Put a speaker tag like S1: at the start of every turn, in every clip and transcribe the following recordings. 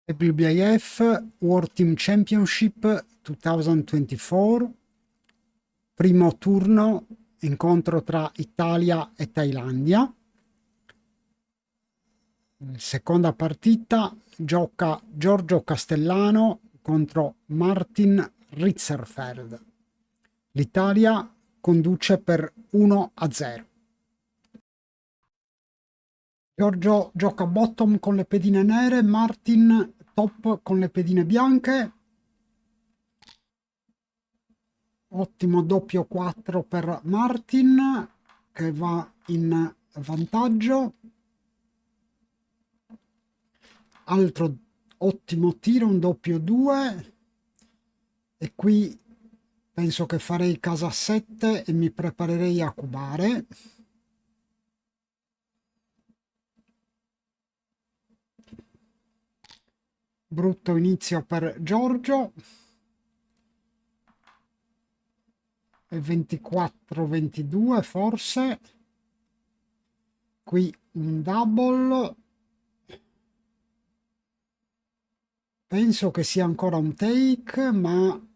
S1: WBIF World Team Championship 2024, primo turno, incontro tra Italia e Thailandia. Seconda partita gioca Giorgio Castellano contro Martin Ritzerfeld. L'Italia conduce per 1-0. Giorgio gioca bottom con le pedine nere, Martin top con le pedine bianche. Ottimo doppio 4 per Martin che va in vantaggio. Altro ottimo tiro, un doppio 2. E qui penso che farei casa 7 e mi preparerei a cubare. Brutto inizio per Giorgio. E 24-22 forse. Qui un double. Penso che sia ancora un take, ma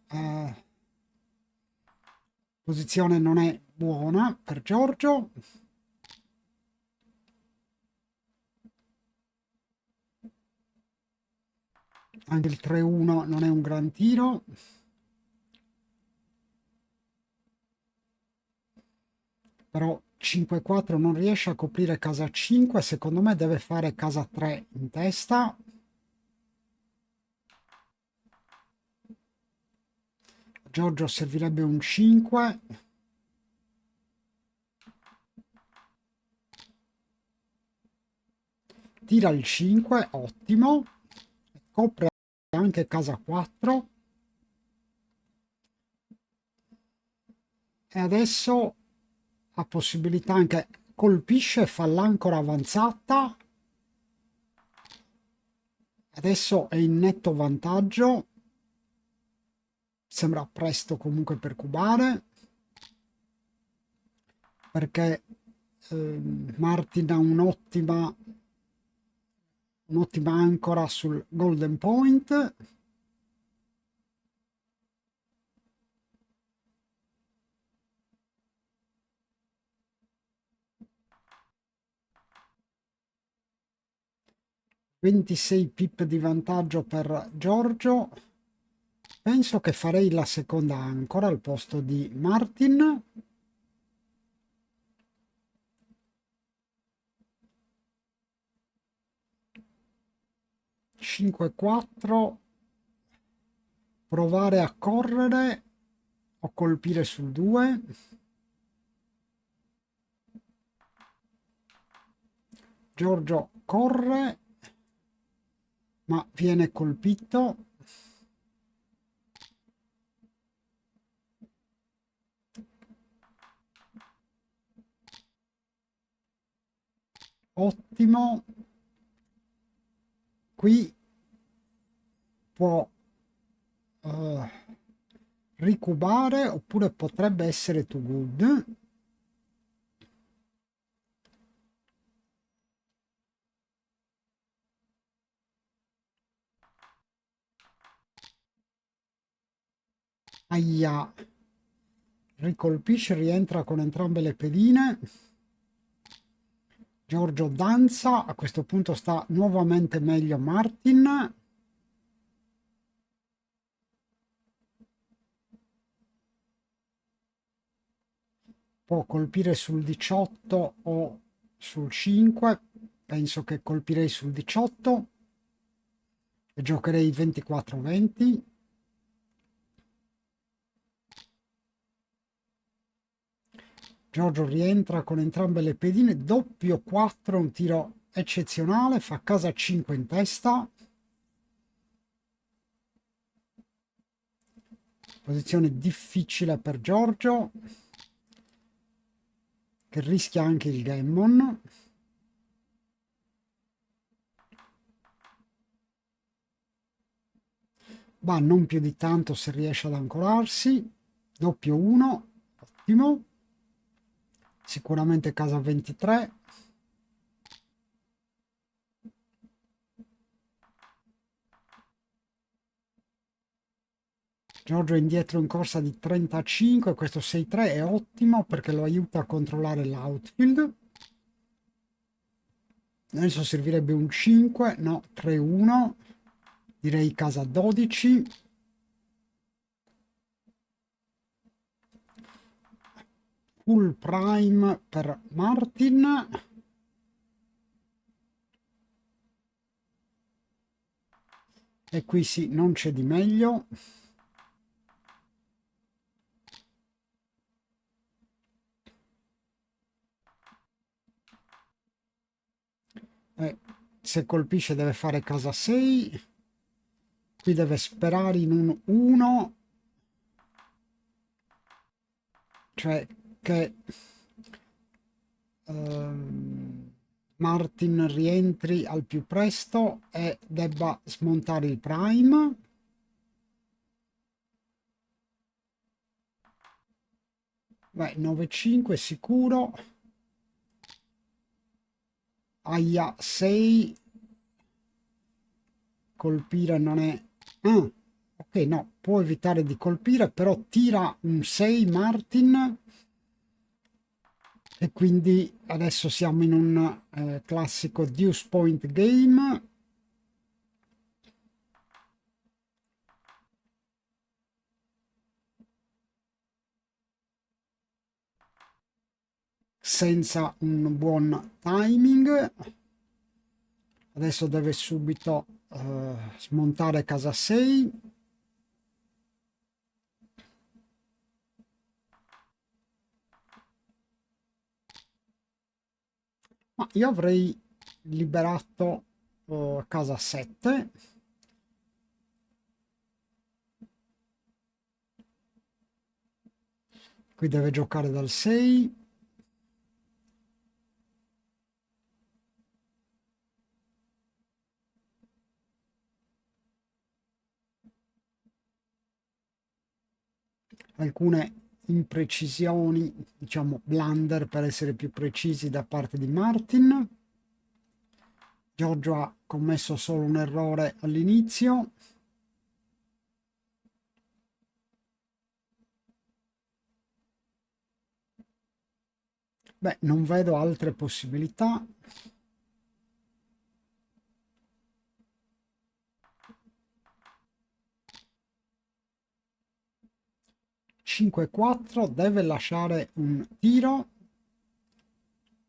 S1: posizione non è buona per Giorgio. Anche il 3-1 non è un gran tiro. Però 5-4 non riesce a coprire casa 5, secondo me deve fare casa 3 in testa. Giorgio servirebbe un 5. Tira il 5, ottimo. Copre anche casa 4. E adesso ha possibilità anche colpisce e fa l'ancora avanzata. Adesso è in netto vantaggio. Sembra presto comunque per cubare. Perché Martin ha un'ottima ancora sul golden point. (26 pip di vantaggio per Giorgio). Penso che farei la seconda ancora al posto di Martin. (5-4). Provare a correre o colpire sul 2. Giorgio corre, ma viene colpito. Ottimo. Qui può ricubare oppure potrebbe essere too good. Aia. Ricolpisce, rientra con entrambe le pedine. Giorgio danza, a questo punto sta nuovamente meglio Martin. Può colpire sul 18 o sul 5. Penso che colpirei sul 18 e giocherei 24-20. Giorgio rientra con entrambe le pedine, doppio 4, un tiro eccezionale, fa casa 5 in testa. Posizione difficile per Giorgio, che rischia anche il gammon. Ma non più di tanto se riesce ad ancorarsi. Doppio 1, ottimo. Sicuramente casa 23. Giorgio è indietro in corsa di 35, questo 6-3 è ottimo perché lo aiuta a controllare l'outfield. Adesso servirebbe un 5, no, 3-1, direi casa 12. Full prime per Martin. E qui sì, non c'è di meglio. Se colpisce deve fare casa 6. Qui deve sperare in un 1. Cioè che Martin rientri al più presto e debba smontare il prime. Beh, 9-5 sicuro. Aia 6. Colpire non è... Ah, ok, no, può evitare di colpire, però tira un 6 Martin. E quindi adesso siamo in un classico deuce point game. Senza un buon timing. Adesso deve subito smontare casa 6. Ma io avrei liberato casa 7. Qui deve giocare dal 6. Alcune imprecisioni, diciamo blunder per essere più precisi da parte di Martin. Giorgio ha commesso solo un errore all'inizio. Beh, non vedo altre possibilità. (5-4) deve lasciare un tiro,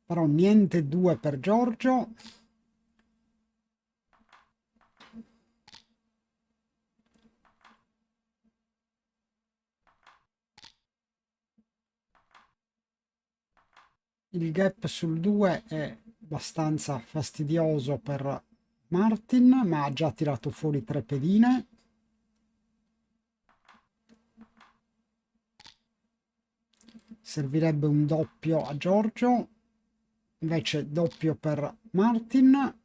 S1: però niente 2 per Giorgio. Il gap sul 2 è abbastanza fastidioso per Martin, ma ha già tirato fuori 3 pedine. Servirebbe un doppio a Giorgio, invece doppio per Martin.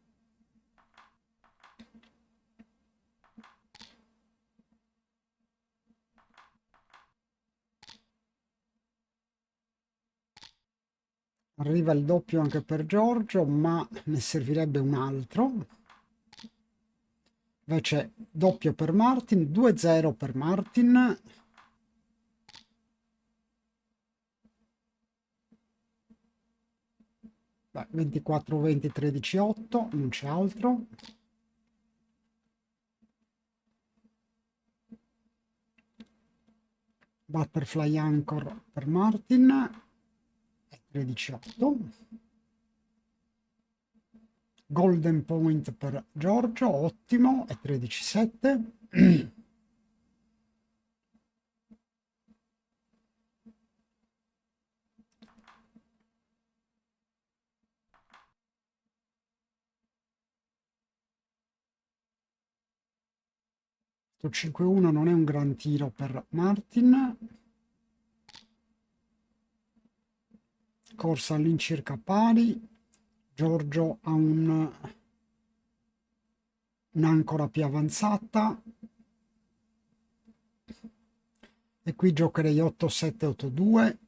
S1: Arriva il doppio anche per Giorgio, ma ne servirebbe un altro. Invece doppio per Martin, 2-0 per Martin. Beh, 24-20, 13-8, non c'è altro. Butterfly Anchor per Martin, 13-8. Golden Point per Giorgio, ottimo, è 13-7. 5-1 non è un gran tiro per Martin. Corsa all'incirca pari. Giorgio ha un'ancora più avanzata. E qui giocherei 8-7-8-2.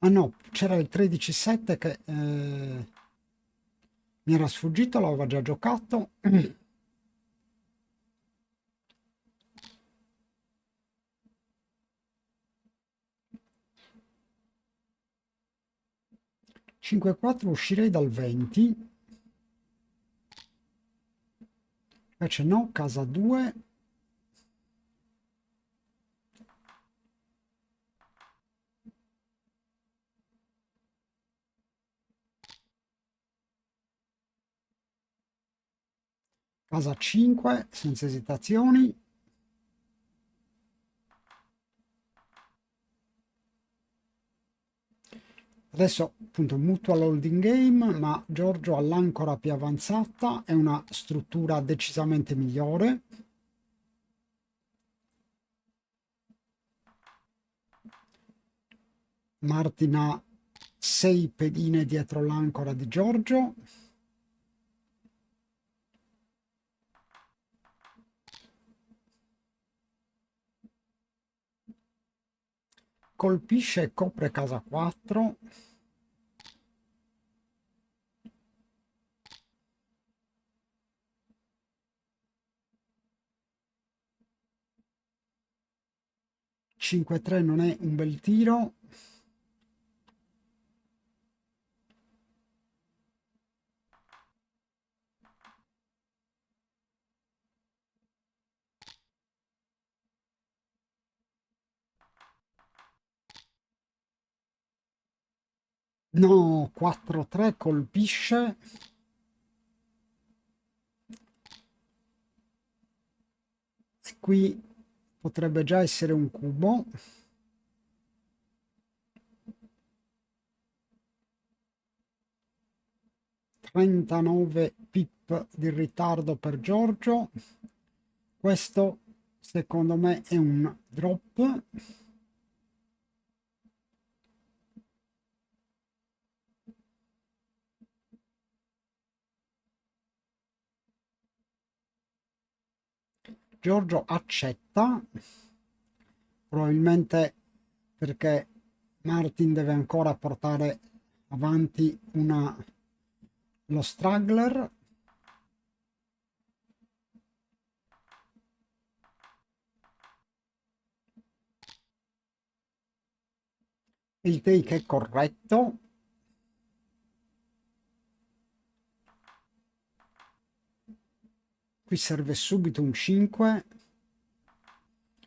S1: Ah no, c'era il 13-7 che mi era sfuggito, l'avevo già giocato. 5-4 uscirei dal 20, invece no, casa 2, casa 5, senza esitazioni. Adesso appunto mutual holding game, ma Giorgio ha l'ancora più avanzata, è una struttura decisamente migliore. Martin ha 6 pedine dietro l'ancora di Giorgio. Colpisce e copre casa 4. Cinque 3 non è un bel tiro. No, 4-3 colpisce. E qui potrebbe già essere un cubo. 39 pip di ritardo per Giorgio. Questo secondo me è un drop. Giorgio accetta, probabilmente perché Martin deve ancora portare avanti lo struggler. Il take è corretto. Qui serve subito un 5.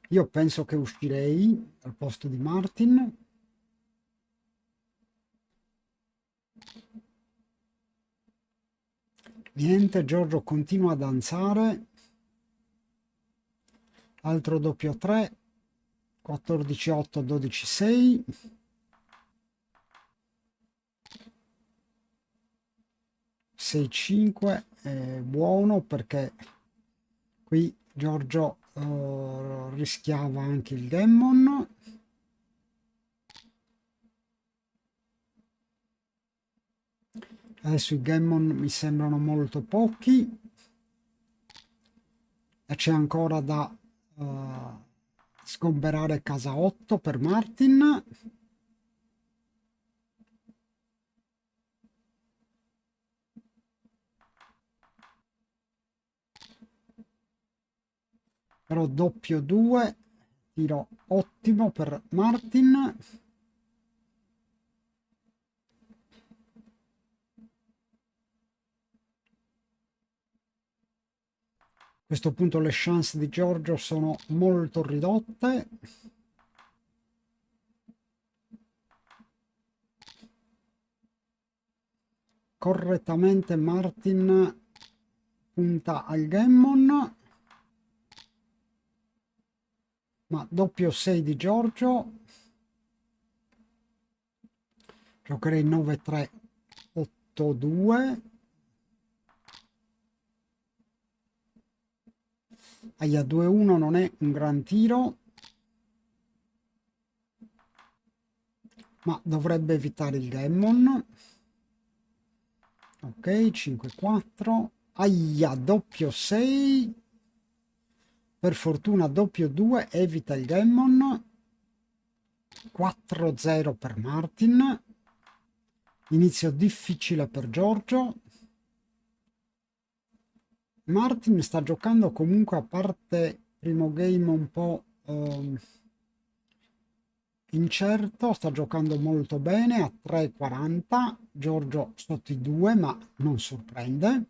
S1: Io penso che uscirei al posto di Martin. Niente, Giorgio continua a danzare. Altro doppio 3. 14-8, 12-6. 6-5 è buono perché qui Giorgio rischiava anche il Gammon. Adesso i Gammon mi sembrano molto pochi e c'è ancora da sgomberare casa 8 per Martin. Però doppio 2, tiro ottimo per Martin. A questo punto le chance di Giorgio sono molto ridotte. Correttamente Martin punta al Gammon, ma doppio 6 di Giorgio. Giocherei 9-3-8-2. Aia 2-1 non è un gran tiro, ma dovrebbe evitare il Gammon. Ok, 5-4. Aia, doppio 6. Per fortuna doppio 2 evita il Gammon. 4-0 per Martin. Inizio difficile per Giorgio. Martin sta giocando comunque, a parte primo game un po' incerto, sta giocando molto bene a 3,40. Giorgio sotto i 2, ma non sorprende.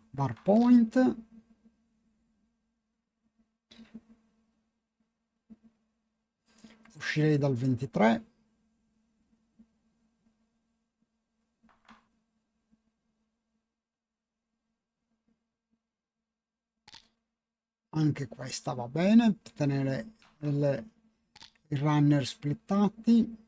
S1: Bar point. Uscirei dal 23. Anche questa va bene per tenere i runner splittati.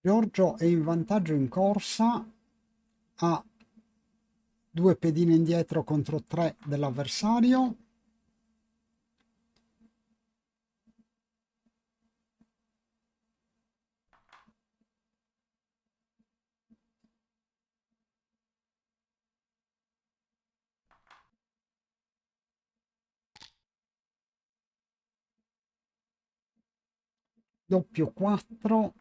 S1: Giorgio è in vantaggio in corsa, ha 2 pedine indietro contro 3 dell'avversario. Doppio 4,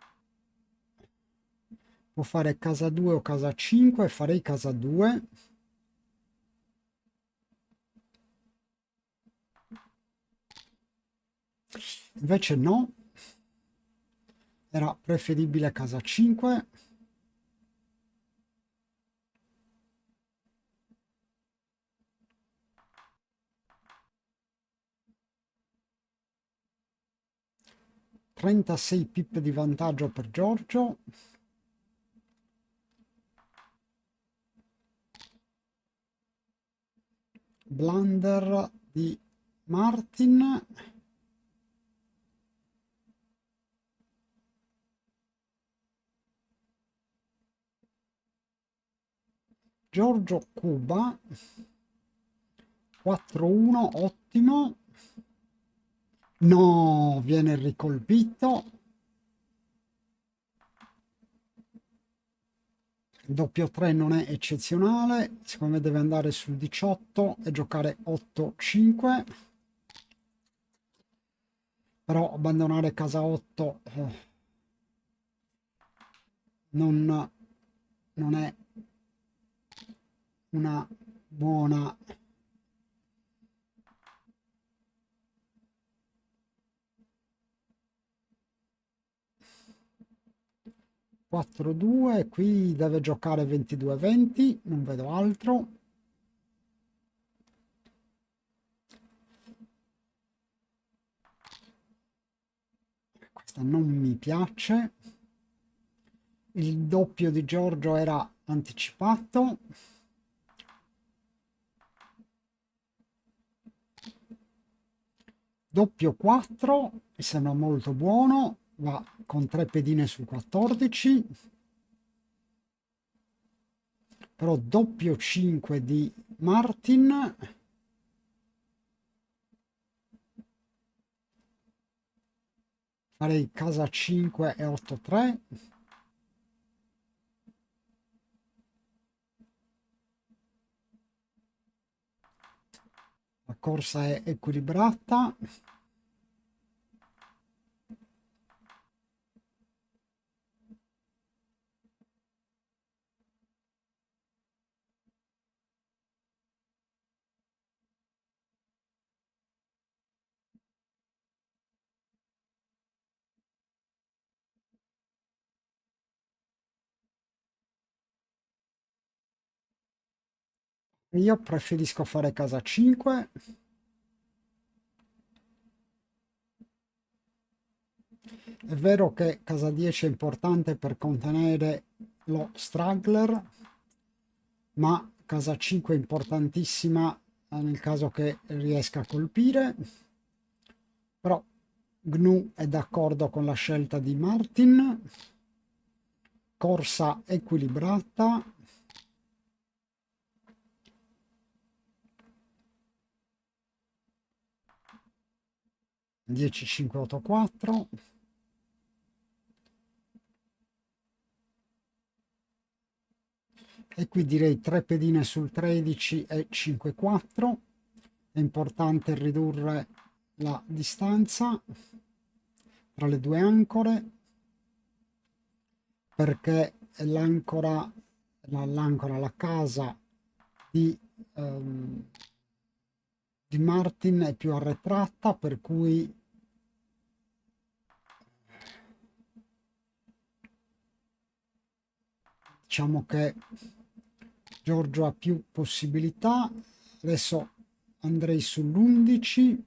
S1: può fare casa 2 o casa 5, farei casa 2. Invece no, era preferibile casa 5. Trentasei pip di vantaggio per Giorgio. Blunder di Martin. Giorgio cuba. 4-1, ottimo. No, viene ricolpito. Il doppio 3 non è eccezionale, secondo me deve andare sul 18 e giocare 8-5. Però abbandonare casa 8 non è una buona... 4-2, qui deve giocare 22-20, non vedo altro. Questa non mi piace. Il doppio di Giorgio era anticipato. Doppio 4, mi sembra molto buono, va con 3 pedine sul 14. Però doppio 5 di Martin. Farei casa 5 e 8-3. La corsa è equilibrata. Io preferisco fare casa 5. È vero che casa 10 è importante per contenere lo straggler, ma casa 5 è importantissima nel caso che riesca a colpire, però Gnu è d'accordo con la scelta di Martin. Corsa equilibrata. Dieci, 5, 8, 4. E qui direi 3 pedine sul 13 e 5, 4. È importante ridurre la distanza tra le due ancore, perché la casa ehm, di Martin è più arretrata, per cui diciamo che Giorgio ha più possibilità. Adesso andrei sull'11,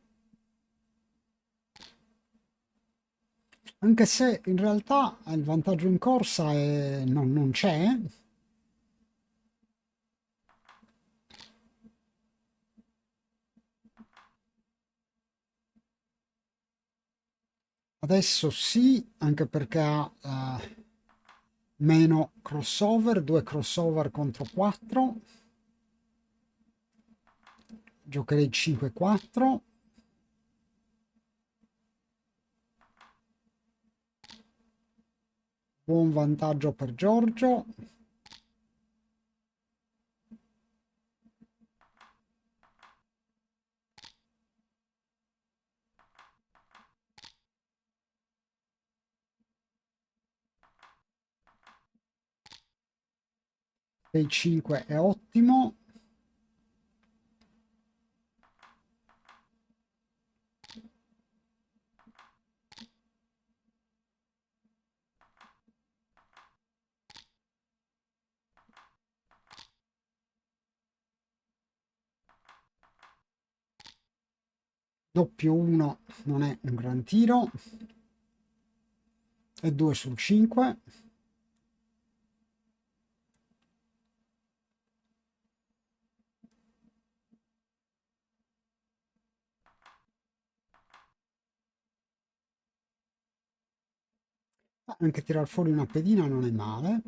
S1: anche se in realtà il vantaggio in corsa non c'è. Adesso sì, anche perché ha meno crossover, 2 crossover contro 4. Giocherei 5-4. Buon vantaggio per Giorgio. Dei 5 è ottimo. Doppio 1 non è un gran tiro. E 2 sul 5. Anche tirar fuori una pedina non è male.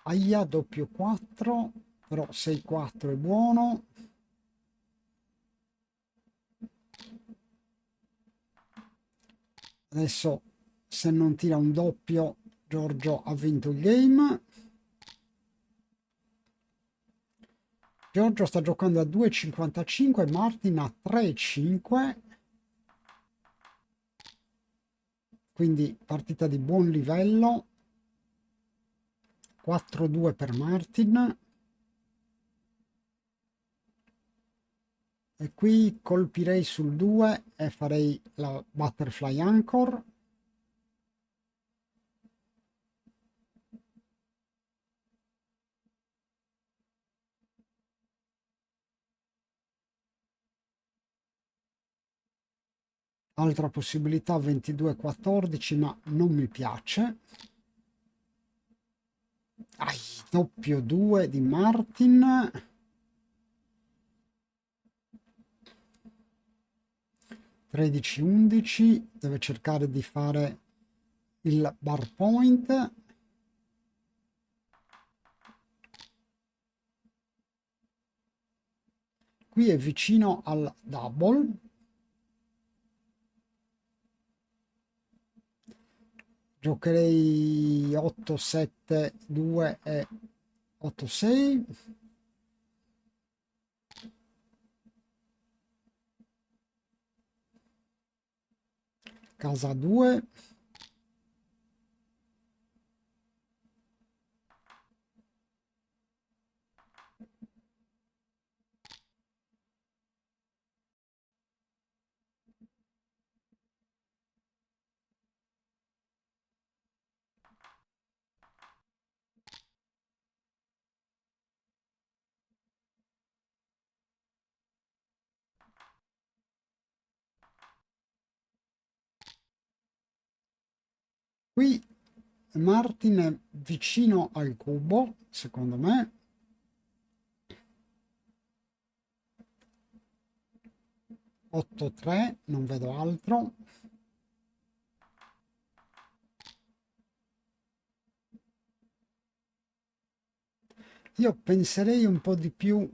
S1: Aia, doppio 4, però 6-4 è buono. Adesso se non tira un doppio, Giorgio ha vinto il game. Giorgio sta giocando a 2,55, Martin a 3,5. Quindi partita di buon livello. 4-2 per Martin. E qui colpirei sul 2 e farei la Butterfly Anchor. Altra possibilità 22-14, ma non mi piace. Ai, doppio 2 di Martin. 13-11, deve cercare di fare il bar point. Qui è vicino al double. Giocherei 8-7-2 e 8-6. Casa 2. qui Martin è vicino al cubo, secondo me. Otto 3, non vedo altro. Io penserei un po' di più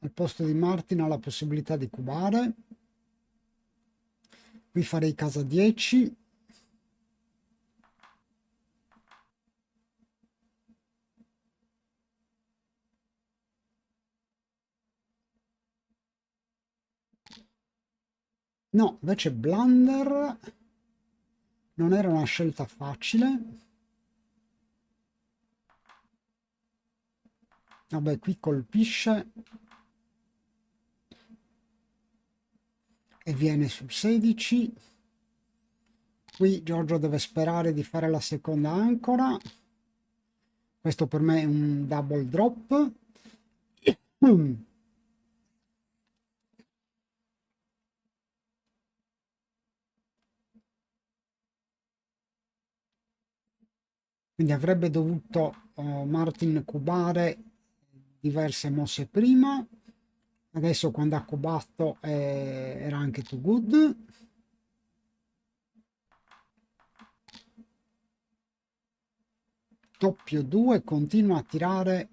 S1: al posto di Martin alla possibilità di cubare. Qui farei casa 10. No, invece Blunder non era una scelta facile. Vabbè, qui colpisce e viene sul 16. Qui Giorgio deve sperare di fare la seconda ancora. Questo per me è un double drop. Quindi avrebbe dovuto Martin cubare diverse mosse prima. Adesso quando ha cubato era anche too good. Doppio 2, continua a tirare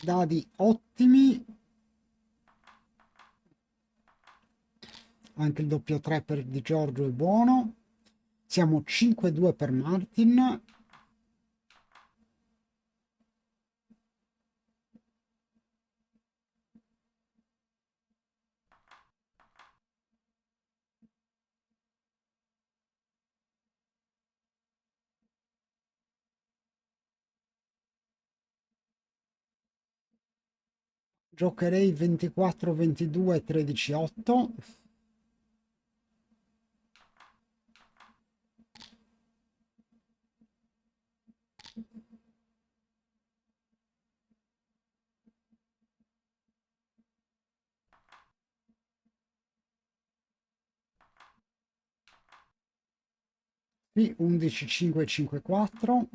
S1: dadi ottimi. Anche il doppio 3 per Di Giorgio è buono. Siamo 5-2 per Martin. Giocherei 24-22, 13-8. Qui 11-5, 5-4.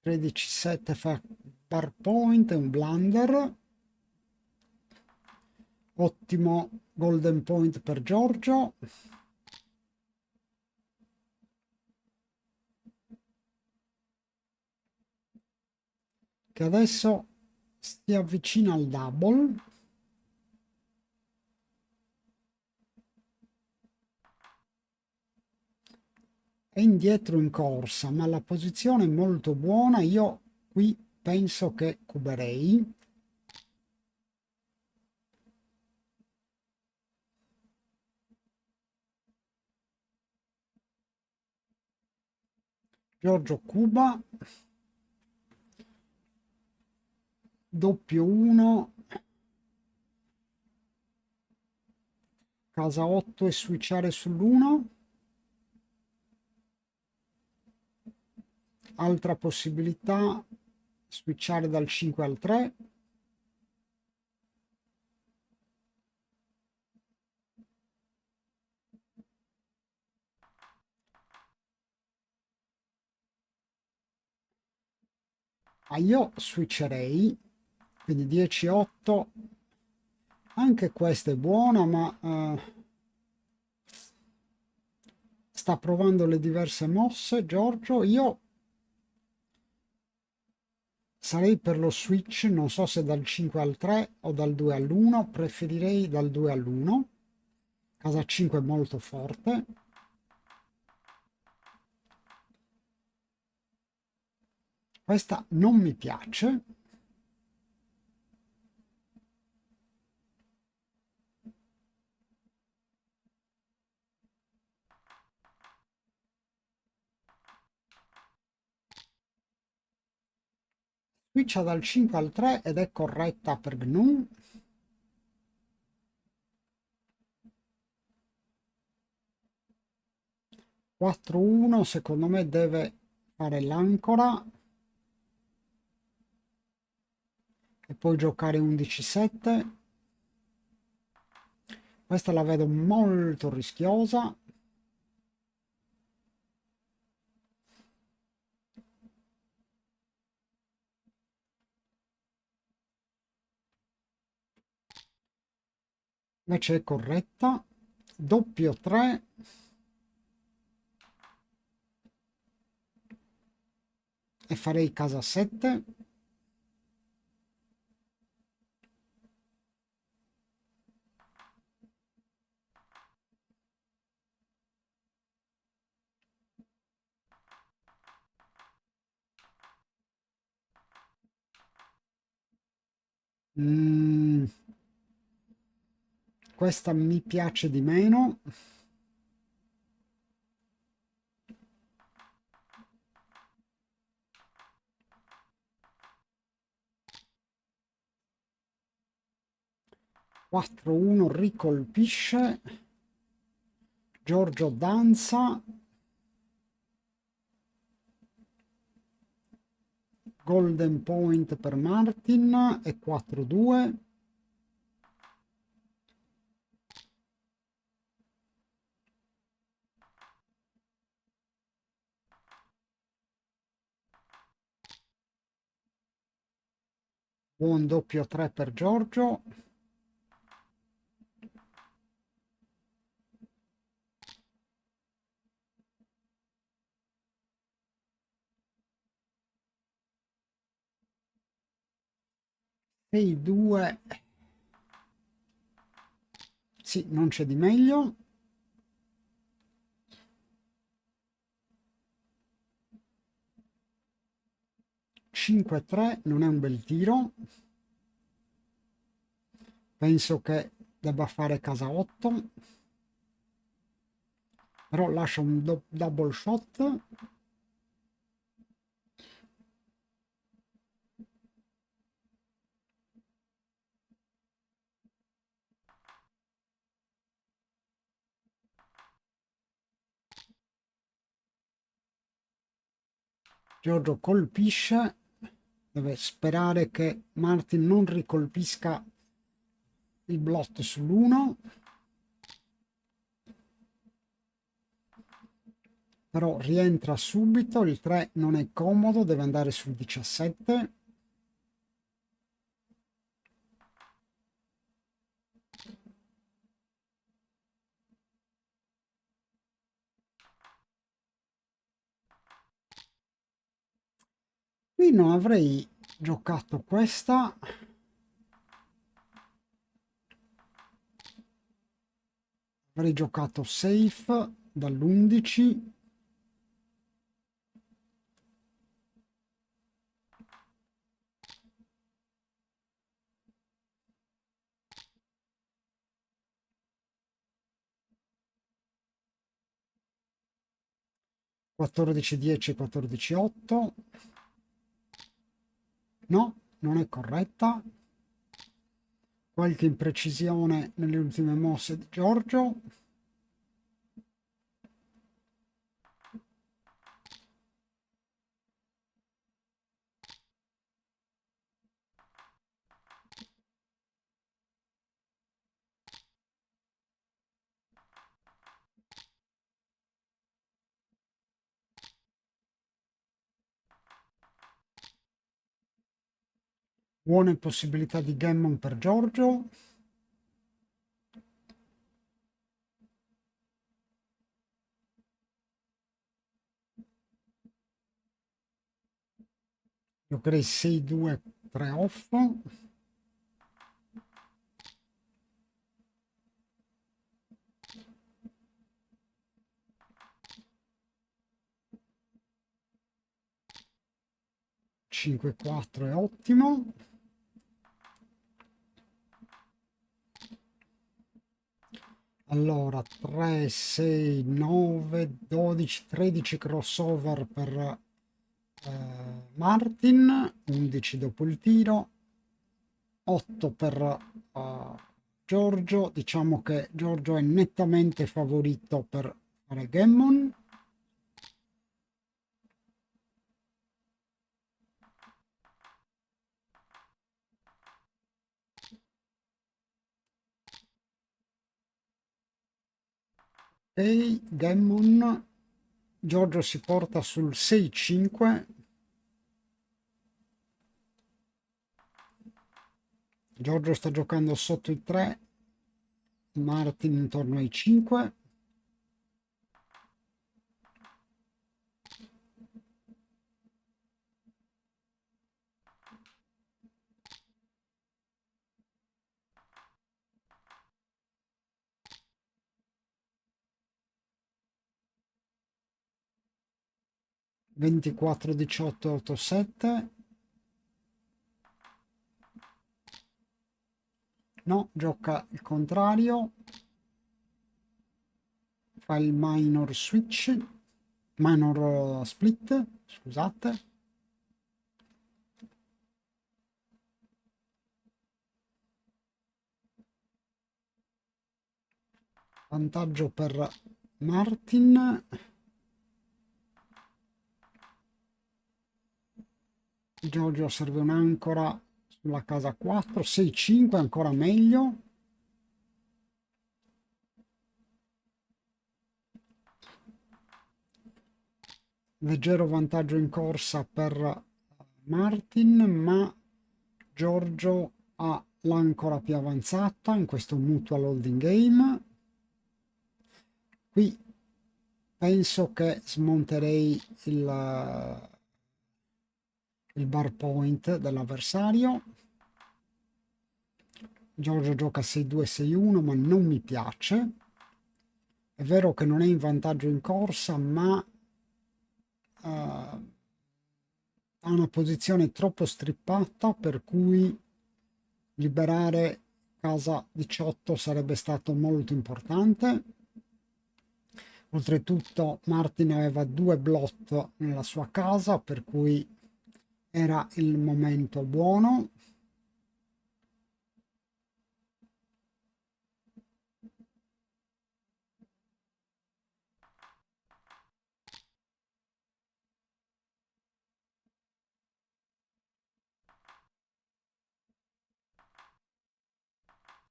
S1: Tredici 7 fa bar point, un blunder. Ottimo golden point per Giorgio. Che adesso si avvicina al double. È indietro in corsa, ma la posizione è molto buona. Io qui penso che cuberei. Giorgio cuba. Doppio 1. Casa 8 e switchare sull'1. Altra possibilità, switchare dal 5 al 3. Io switcherei, quindi 10-8. Anche questa è buona, ma sta provando le diverse mosse Giorgio. Io sarei per lo switch, non so se dal 5 al 3 o dal 2 all'1, preferirei dal 2 all'1. Casa 5 è molto forte. Questa non mi piace. Switcha dal 5 al 3 ed è corretta per GNU. 4-1 secondo me deve fare l'ancora e poi giocare 11-7. Questa la vedo molto rischiosa. Invece è corretta. Doppio 3. E farei casa 7. Questa mi piace di meno. Quattro 1 ricolpisce. Giorgio danza. Golden point per Martin e 4-2. Buon doppio 3 per Giorgio. Sei 2. Sì, non c'è di meglio. 5-3 non è un bel tiro. Penso che debba fare casa 8. Però lascia un double shot. Giorgio colpisce. Deve sperare che Martin non ricolpisca il blotto sull'1. Però rientra subito, il 3 non è comodo, deve andare sul 17. Qui non avrei giocato questa. Avrei giocato safe dall'11. Quattordici 10, 14 8. No, non è corretta. Qualche imprecisione nelle ultime mosse di Giorgio. Buone possibilità di gammon per Giorgio. Giocherei 6-2 3 off. 5-4 è ottimo. Allora 3, 6, 9, 12, 13 crossover per Martin, 11 dopo il tiro, 8 per Giorgio. Diciamo che Giorgio è nettamente favorito per fare gammon. Ok, Gammon. Giorgio si porta sul 6-5. Giorgio sta giocando sotto i 3. Martin intorno ai 5. Ventiquattro 18 8 7. No, gioca il contrario. Fa il minor switch. Minor split, scusate. Vantaggio per Martin. Giorgio serve un'ancora sulla casa 4, 6-5 ancora meglio. Leggero vantaggio in corsa per Martin, ma Giorgio ha l'ancora più avanzata in questo mutual holding game. Qui penso che smonterei il bar point dell'avversario. Giorgio gioca 6-2, 6-1, ma non mi piace. È vero che non è in vantaggio in corsa, ma ha una posizione troppo strippata, per cui liberare casa 18 sarebbe stato molto importante. Oltretutto Martin aveva 2 blot nella sua casa, per cui era il momento buono.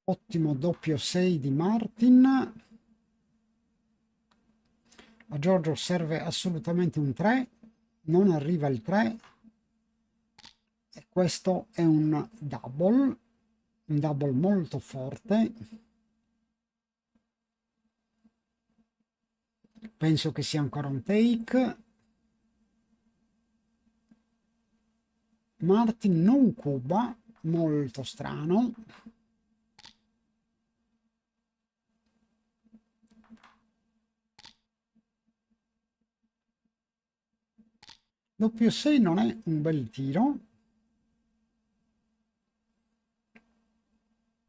S1: Ottimo doppio 6 di Martin. A Giorgio serve assolutamente un 3, non arriva il 3 e questo è un double molto forte. Penso che sia ancora un take. Martin non cuba, molto strano. Doppio 6 non è un bel tiro.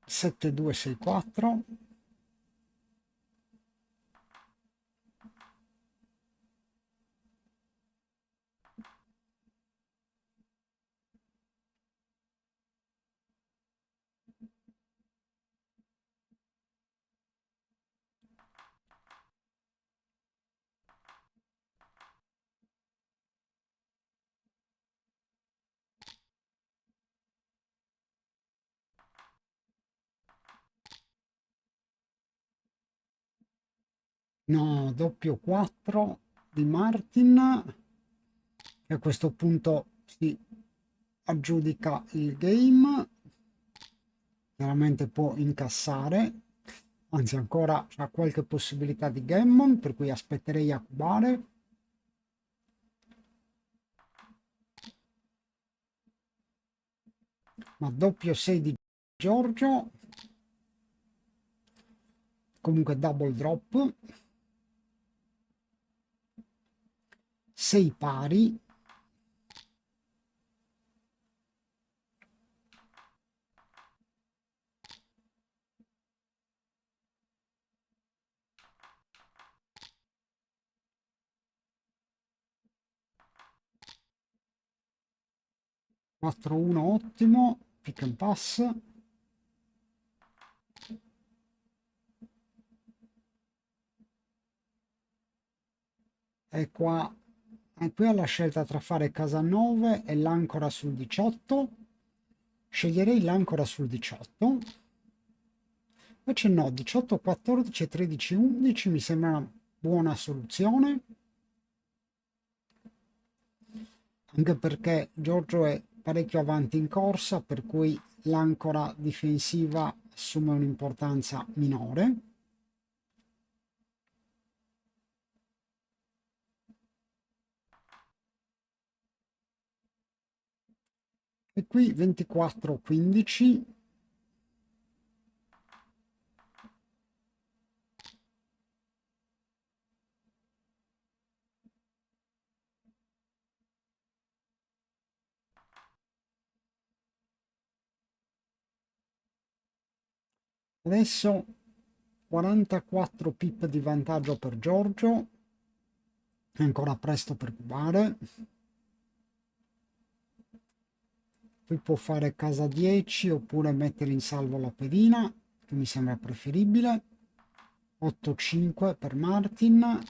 S1: 7-2-6-4. No, doppio 4 di Martin, che a questo punto si aggiudica il game. Chiaramente può incassare, anzi ancora ha qualche possibilità di gammon, per cui aspetterei a cubare. Ma doppio 6 di Giorgio, comunque double drop, 6 pari, quattro uno ottimo, pick and pass. E qua, e qui ho la scelta tra fare casa 9 e l'ancora sul 18. Sceglierei l'ancora sul 18. Invece no, 18, 14 e 13, 11 mi sembra una buona soluzione, anche perché Giorgio è parecchio avanti in corsa, per cui l'ancora difensiva assume un'importanza minore. E qui 24, 15. Adesso 44 pip di vantaggio per Giorgio, è ancora presto per cubare. Qui può fare casa 10 oppure mettere in salvo la pedina, che mi sembra preferibile. 8-5 per Martin.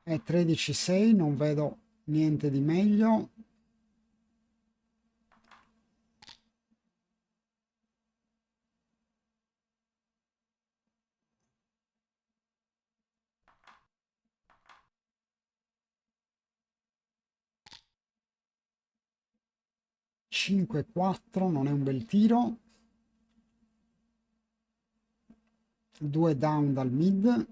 S1: E 13-6, non vedo niente di meglio. Cinque 4 non è un bel tiro. 2 down dal mid.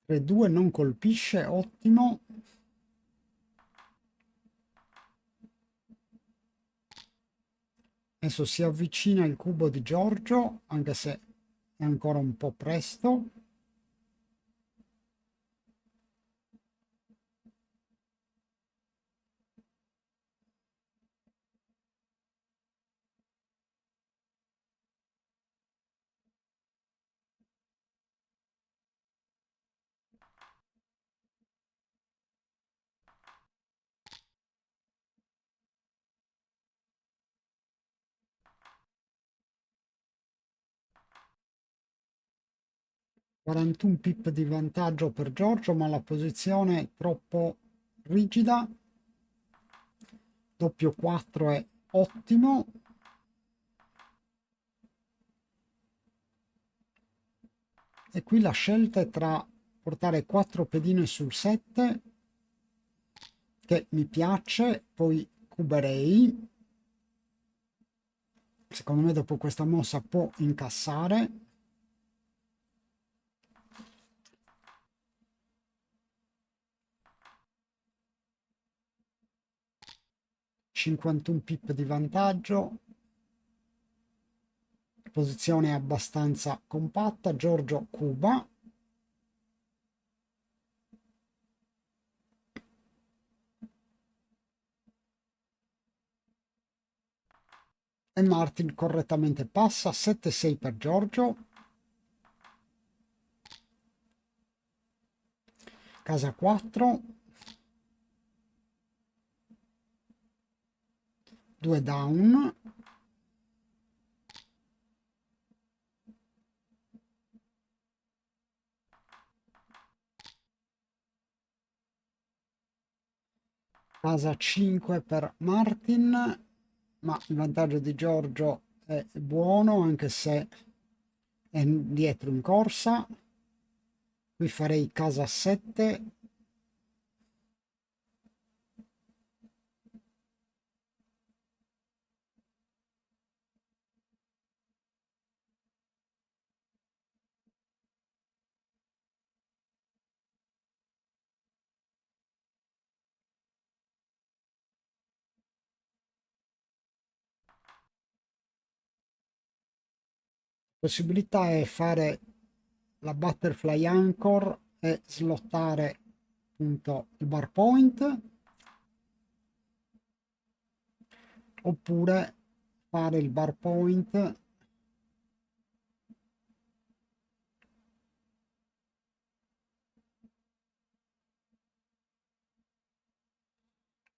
S1: E 2 non colpisce, ottimo. Adesso si avvicina il cubo di Giorgio, anche se è ancora un po' presto. Quarantuno pip di vantaggio per Giorgio, ma la posizione è troppo rigida. Doppio 4 è ottimo. E qui la scelta è tra portare 4 pedine sul 7, che mi piace, poi cuberei. Secondo me dopo questa mossa può incassare. ...51 pip di vantaggio, posizione abbastanza compatta. Giorgio cuba. E Martin correttamente passa. 7-6 per Giorgio. Casa 4. 2 down. Casa 5 per Martin, ma il vantaggio di Giorgio è buono, anche se è dietro in corsa. Qui farei casa 7. Possibilità è fare la butterfly anchor e slottare appunto il bar point, oppure fare il bar point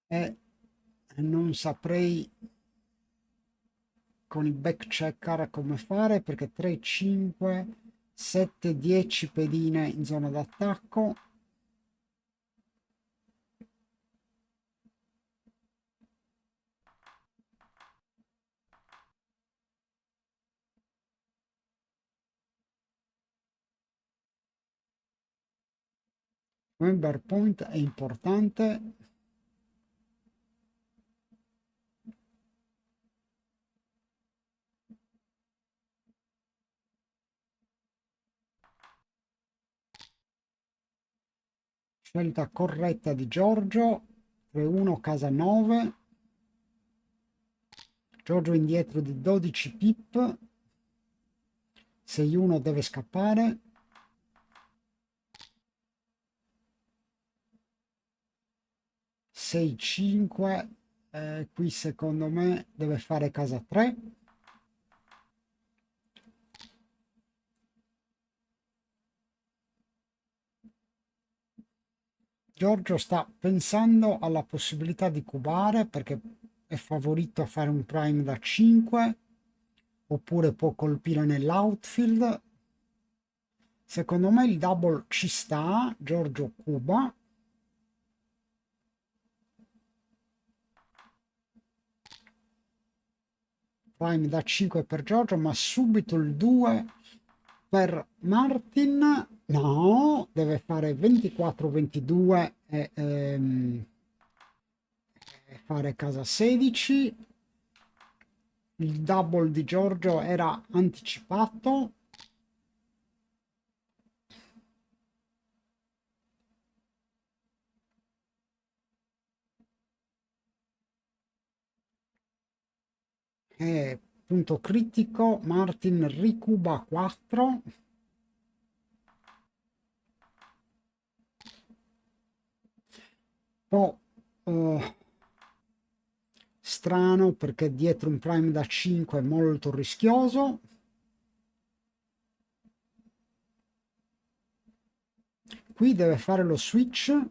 S1: e e non saprei con i back checker come fare perché 3, 5, 7, 10 pedine in zona d'attacco. Member point è importante. Scelta corretta di Giorgio. 3-1 casa 9. Giorgio indietro di 12 pip. 6-1 deve scappare. 6-5. Qui secondo me deve fare casa 3. Giorgio sta pensando alla possibilità di cubare perché è favorito a fare un prime da 5 oppure può colpire nell'outfield. Secondo me il double ci sta, Giorgio cuba. Prime da 5 per Giorgio, ma subito il 2 per Martin. No, deve fare 24-22 e fare casa 16. Il double di Giorgio era anticipato. Punto critico, Martin ricuba 4. Po' strano perché dietro un prime da 5 è molto rischioso. Qui deve fare lo switch.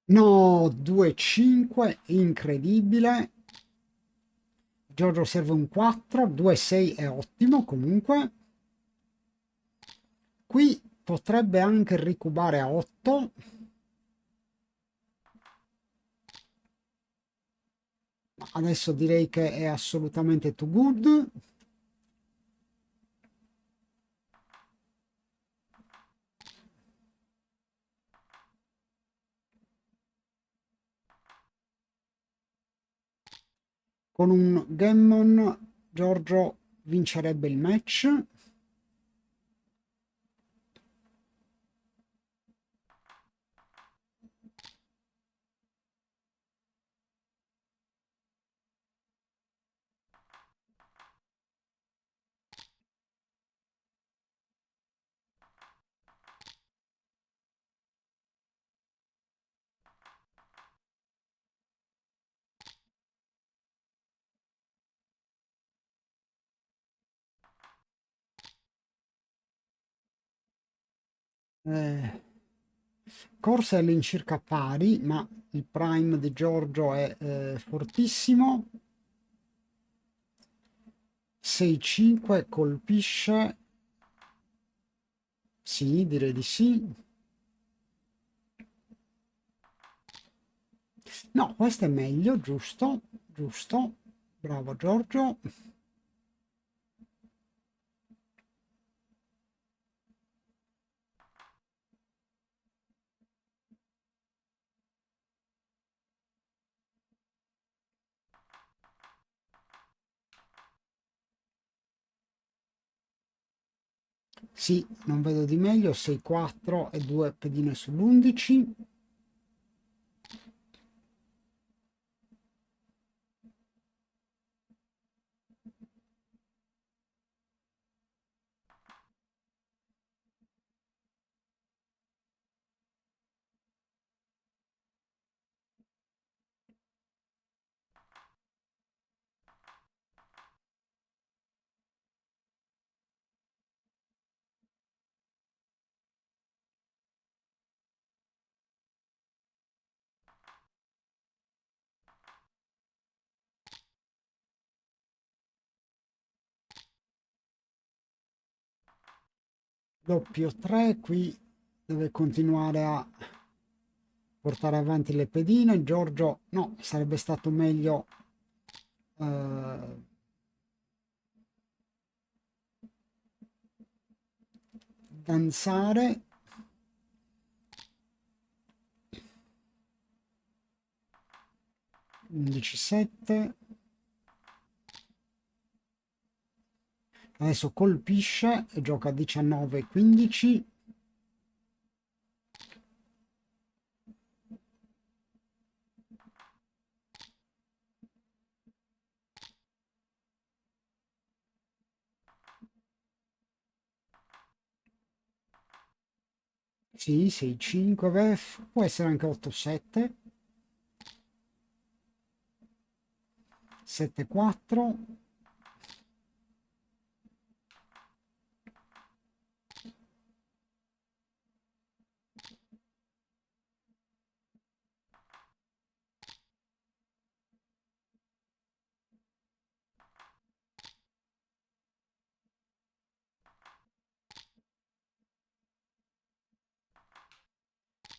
S1: No, 2-5, incredibile. Giorgio serve un 4, 2-6 è ottimo comunque. Qui potrebbe anche ricubare a 8. Adesso direi che è assolutamente too good. Con un Gammon Giorgio vincerebbe il match. Eh, corsa è all'incirca pari, ma il prime di Giorgio è fortissimo. 6-5 colpisce. Sì, direi di sì. No, questo è meglio, giusto, giusto. Bravo Giorgio. Sì, non vedo di meglio, 6-4 e 2 pedine sull'11. doppio 3, qui deve continuare a portare avanti le pedine. Giorgio, no, sarebbe stato meglio eh, danzare. Undici 7. Adesso colpisce e gioca 19-15. Sì, 6-5, beh, può essere anche 8-7. 7-4.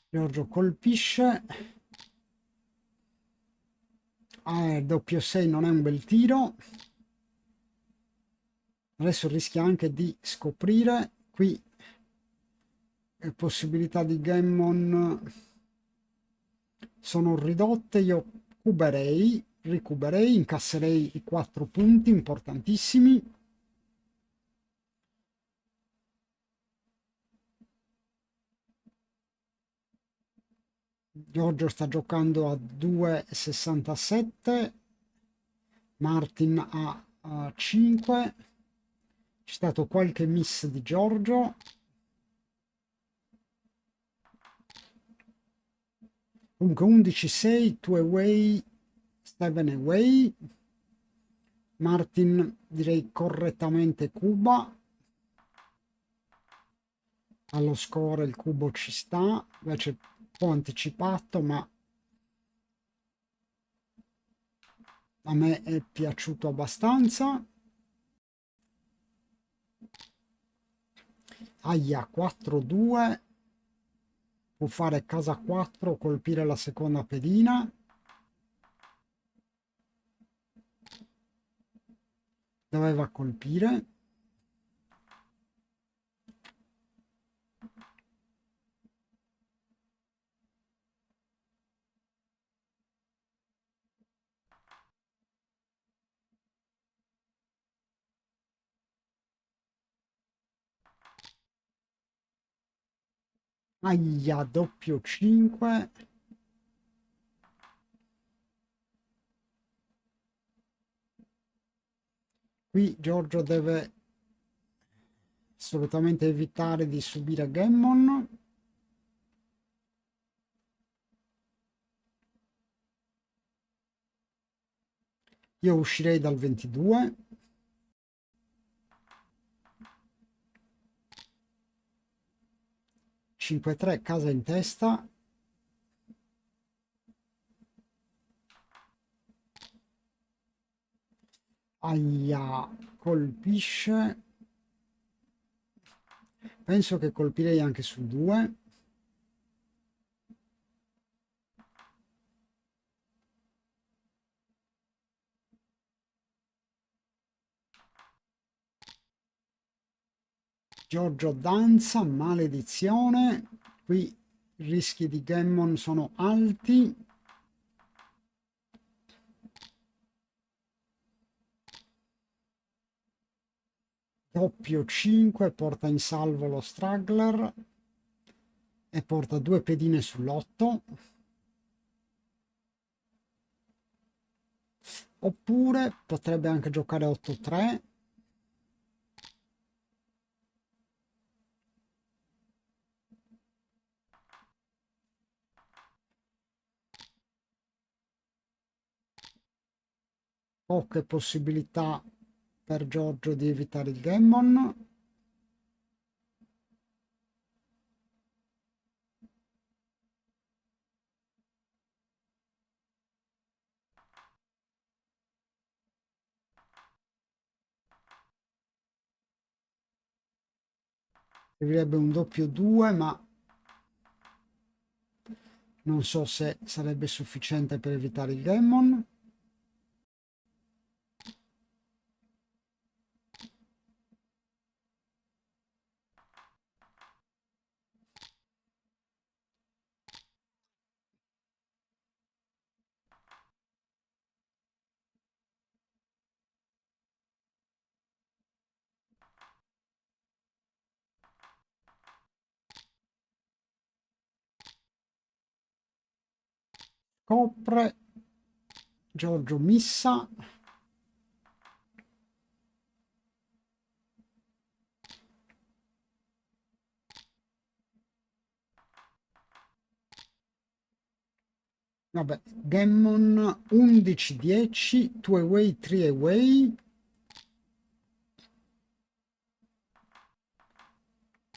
S1: Giorgio colpisce. Doppio 6 non è un bel tiro. Adesso rischia anche di scoprire. Qui possibilità di gammon sono ridotte. Io ricuberei, incasserei i 4 punti importantissimi. Giorgio sta giocando a 2,67, Martin a 5. C'è stato qualche miss di Giorgio. Comunque 11-6, 2 away, 7 away. Martin direi correttamente cuba. Allo score il cubo ci sta, invece un po' anticipato, ma a me è piaciuto abbastanza. Aia, 4-2. Può fare casa 4, colpire la seconda pedina. Doveva colpire. Aia, doppio 5. Qui Giorgio deve assolutamente evitare di subire gammon. Io uscirei dal 22. Cinque 3, casa in testa. Aia, colpisce. Penso che colpirei anche sul 2. Giorgio danza, maledizione. Qui i rischi di gammon sono alti. Doppio 5 porta in salvo lo struggler e porta 2 pedine sull'8. Oppure potrebbe anche giocare 8-3. Poche possibilità per Giorgio di evitare il gammon. servirebbe un doppio 2, ma non so se sarebbe sufficiente per evitare il gammon. Copre, Giorgio missa. Vabbè, gammon 11-10, 2 away, 3 away.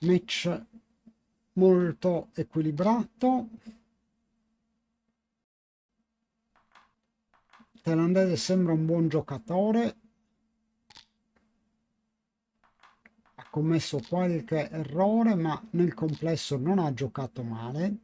S1: Match molto equilibrato. Thailandese sembra un buon giocatore. Ha commesso qualche errore, ma nel complesso non ha giocato male.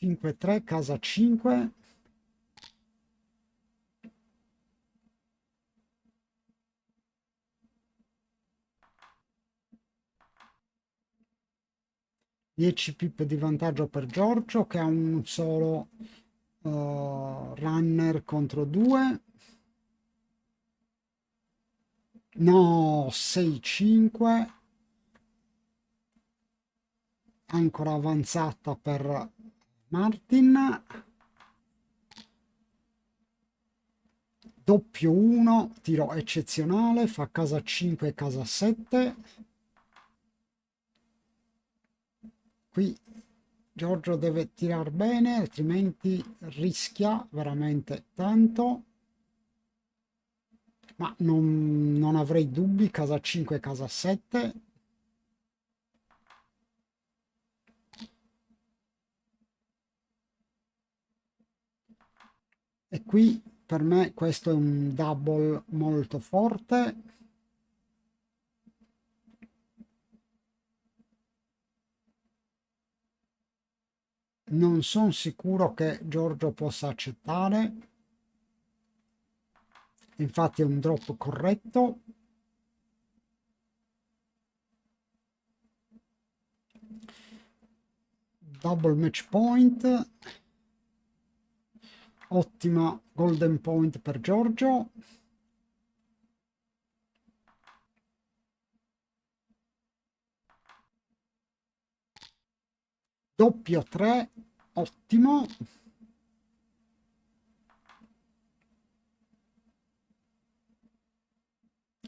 S1: Cinque 3 casa 5. Dieci pip di vantaggio per Giorgio che ha un solo runner contro 2. No, 6-5. Ancora avanzata per Martin. Doppio 1, tiro eccezionale, fa casa 5 casa 7. Qui Giorgio deve tirare bene, altrimenti rischia veramente tanto. Ma non avrei dubbi, casa 5 casa 7. E qui per me questo è un double molto forte. Non sono sicuro che Giorgio possa accettare. Infatti è un drop corretto. Double match point. Ottima golden point per Giorgio. Doppio 3, ottimo.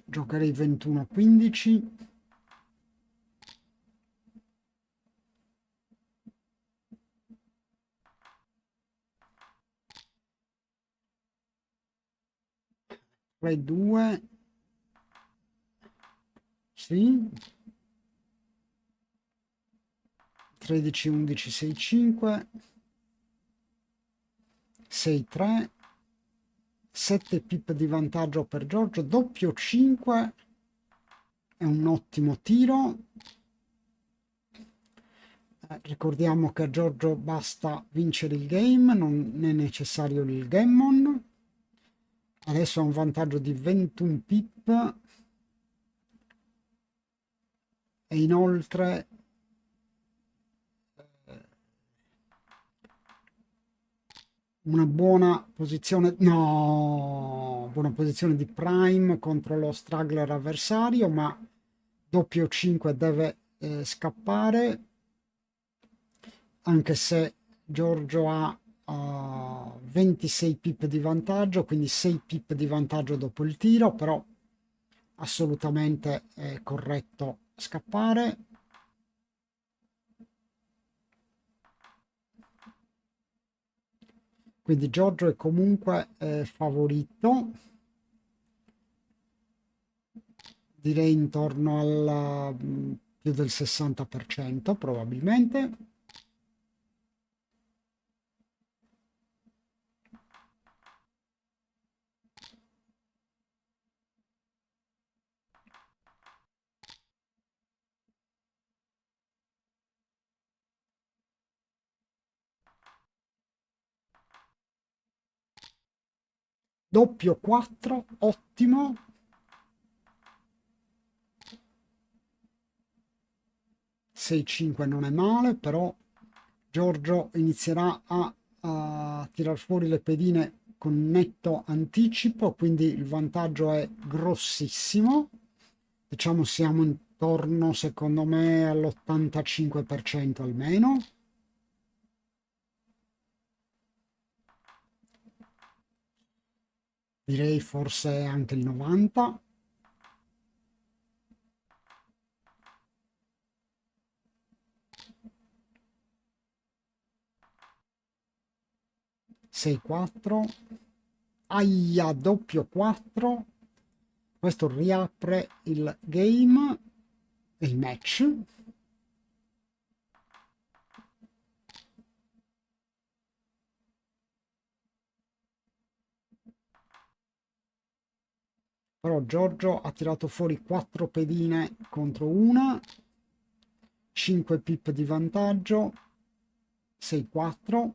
S1: Giocherei 21-15. Play 2. Sì. 13-11, 6-5. 6-3. 7 pip di vantaggio per Giorgio. Doppio 5. È un ottimo tiro. Ricordiamo che a Giorgio basta vincere il game, non è necessario il gammon. Adesso ha un vantaggio di 21 pip e inoltre una buona posizione, no, buona posizione di prime contro lo struggler avversario, ma doppio 5 deve scappare, anche se Giorgio ha 26 pip di vantaggio, quindi 6 pip di vantaggio dopo il tiro, però assolutamente è corretto scappare. quindi Giorgio è comunque favorito, direi intorno al più del 60% probabilmente. Doppio 4, ottimo. 6-5 non è male, però Giorgio inizierà a tirar fuori le pedine con netto anticipo, quindi il vantaggio è grossissimo. Diciamo siamo intorno, secondo me, all'85% almeno. Direi forse anche il 90%. 6-4. Aia, doppio 4. Questo riapre il game, il match. Però Giorgio ha tirato fuori 4 pedine contro una, 5 pip di vantaggio, 6-4.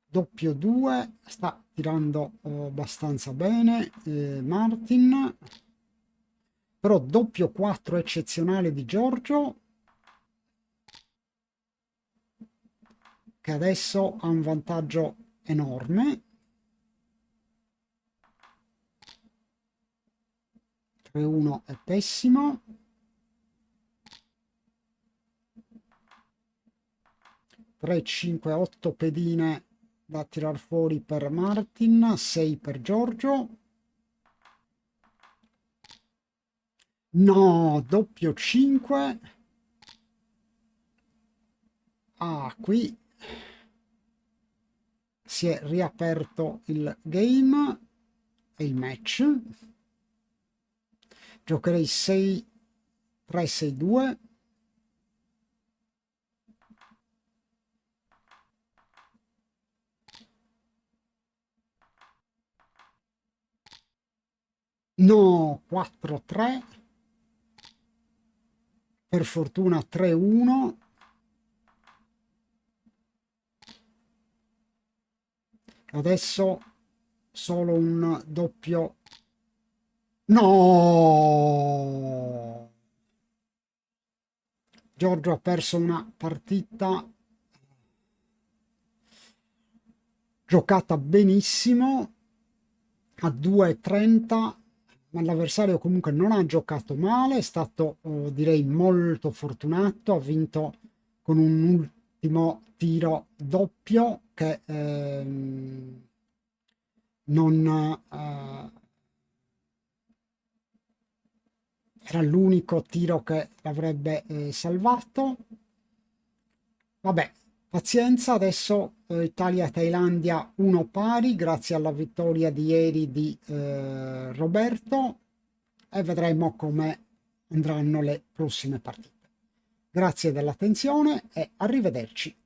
S1: Doppio 2, sta tirando abbastanza bene Martin, però doppio 4 eccezionale di Giorgio, che adesso ha un vantaggio enorme. 3-1 è pessimo. 3-5-8 pedine da tirar fuori per Martin, 6 per Giorgio. No, doppio 5. Ah, qui si è riaperto il game e il match. Giocherei 6-3-6-2. No, 4-3. Per fortuna 3-1. Adesso solo un doppio. No! Giorgio ha perso una partita giocata benissimo a 2,30, ma l'avversario comunque non ha giocato male, è stato direi molto fortunato, ha vinto con un ultimo tiro doppio che non era l'unico tiro che l'avrebbe salvato. Vabbè, pazienza, adesso Italia-Thailandia 1 pari grazie alla vittoria di ieri di Roberto e vedremo come andranno le prossime partite. Grazie dell'attenzione e arrivederci.